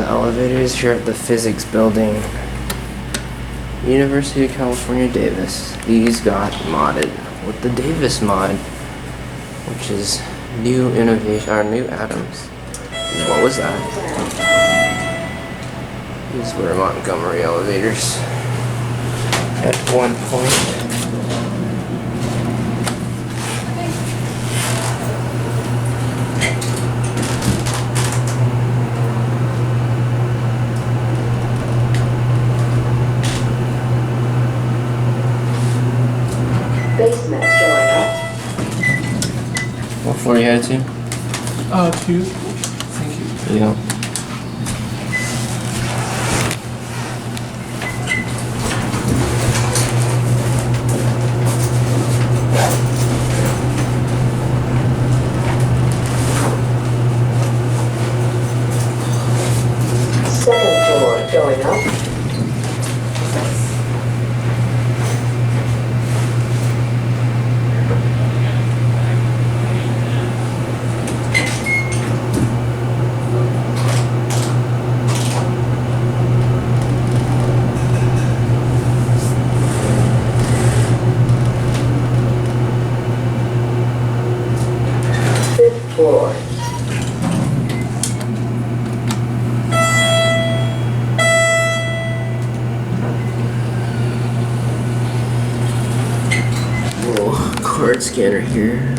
elevators here at the physics building, University of California, Davis. These got modded with the Davis mod, which is new innovation, or new atoms. What was that? These were Montgomery elevators at one point. Basement going up. What floor you headed to? 2. Thank you. There you go. Second floor going up. Fifth floor. Little card scanner here.